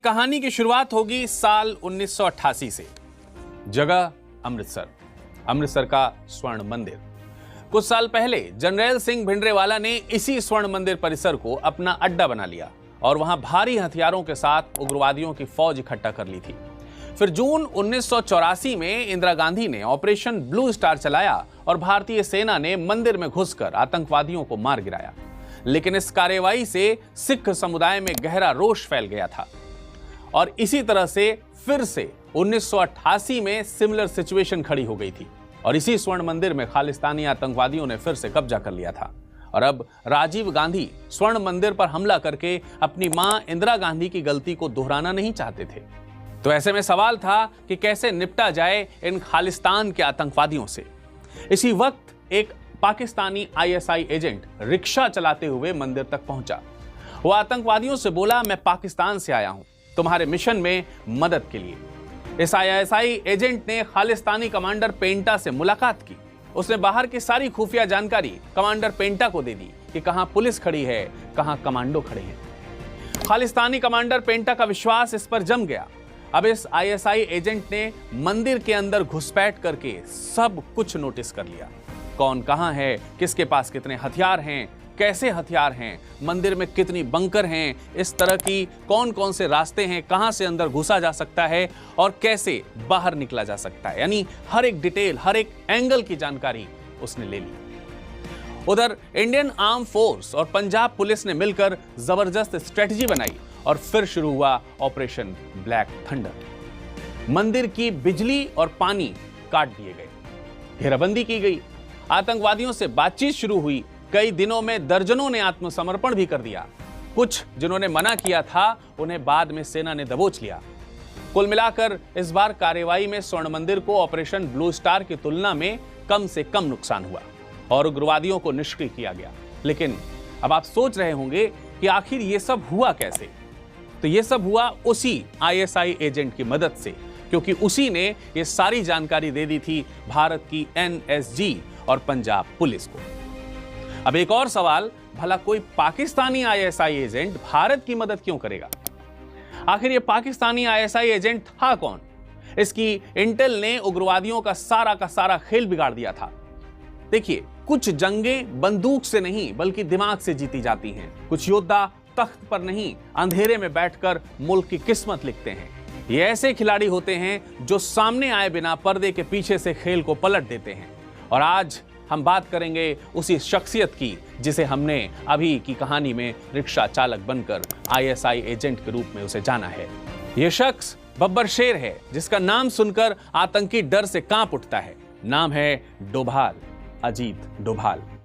कहानी की शुरुआत होगी साल 1988 से। जगह अमृतसर, अमृतसर का स्वर्ण मंदिर। कुछ साल पहले जनरैल सिंह भिंडरेवाला ने इसी स्वर्ण मंदिर परिसर को अपना अड्डा बना लिया और वहां भारी हथियारों के साथ उग्रवादियों की फौज इकट्ठा कर ली थी। फिर जून 1984 में इंदिरा गांधी ने ऑपरेशन ब्लू स्टार चलाया और भारतीय सेना ने मंदिर में घुसकर आतंकवादियों को मार गिराया। लेकिन इस कार्रवाई से सिख समुदाय में गहरा रोष फैल गया था और इसी तरह से फिर से 1988 में सिमिलर सिचुएशन खड़ी हो गई थी और इसी स्वर्ण मंदिर में खालिस्तानी आतंकवादियों ने फिर से कब्जा कर लिया था। और अब राजीव गांधी स्वर्ण मंदिर पर हमला करके अपनी मां इंदिरा गांधी की गलती को दोहराना नहीं चाहते थे। तो ऐसे में सवाल था कि कैसे निपटा जाए इन खालिस्तान के आतंकवादियों से। इसी वक्त एक पाकिस्तानी आईएसआई एजेंट रिक्शा चलाते हुए मंदिर तक पहुंचा। वो आतंकवादियों से बोला, मैं पाकिस्तान से आया हूं तुम्हारे मिशन में मदद के लिए। इस आईएसआई एजेंट ने खालिस्तानी कमांडर पेंटा से मुलाकात की। उसने बाहर की सारी खुफिया जानकारी कमांडर पेंटा को दे दी कि कहां पुलिस खड़ी है, कहां कमांडो खड़े हैं। खालिस्तानी कमांडर पेंटा का विश्वास इस पर जम गया। अब इस आईएसआई एजेंट ने मंदिर के अंदर घुसपैठ करके सब कुछ नोटिस कर लिया। कौन कहां है, किसके पास कितने हथियार हैं, कैसे हथियार हैं, मंदिर में कितनी बंकर हैं, इस तरह की कौन कौन से रास्ते हैं, कहां से अंदर घुसा जा सकता है और कैसे बाहर निकला जा सकता है। यानी हर एक डिटेल, हर एक एंगल की जानकारी उसने ले ली। उधर इंडियन आर्म फोर्स और पंजाब पुलिस ने मिलकर जबरदस्त स्ट्रेटजी बनाई और फिर शुरू हुआ ऑपरेशन ब्लैक थंडर। मंदिर की बिजली और पानी काट दिए गए, घेराबंदी की गई, आतंकवादियों से बातचीत शुरू हुई। कई दिनों में दर्जनों ने आत्मसमर्पण भी कर दिया। कुछ जिन्होंने मना किया था उन्हें बाद में सेना ने दबोच लिया। कुल मिलाकर इस बार कार्रवाई में स्वर्ण मंदिर को ऑपरेशन ब्लू स्टार की तुलना में कम से कम नुकसान हुआ और उग्रवादियों को निष्क्रिय किया गया। लेकिन अब आप सोच रहे होंगे कि आखिर ये सब हुआ कैसे। तो ये सब हुआ उसी आईएसआई एजेंट की मदद से, क्योंकि उसी ने ये सारी जानकारी दे दी थी भारत की एनएसजी और पंजाब पुलिस को। अब एक और सवाल, भला कोई पाकिस्तानी आईएसआई एजेंट भारत की मदद क्यों करेगा? आखिर ये पाकिस्तानी आईएसआई एजेंट था कौन? इसकी इंटेल ने उग्रवादियों का सारा खेल बिगाड़ दिया था। देखिए, कुछ जंगें बंदूक से नहीं बल्कि दिमाग से जीती जाती हैं। कुछ योद्धा तख्त पर नहीं, अंधेरे में बैठकर मुल्क की किस्मत लिखते हैं। ये ऐसे खिलाड़ी होते हैं जो सामने आए बिना पर्दे के पीछे से खेल को पलट देते हैं। और आज हम बात करेंगे उसी शख्सियत की जिसे हमने अभी की कहानी में रिक्शा चालक बनकर आईएसआई एजेंट के रूप में उसे जाना है। यह शख्स बब्बर शेर है जिसका नाम सुनकर आतंकी डर से कांप उठता है। नाम है डोभाल, अजीत डोभाल।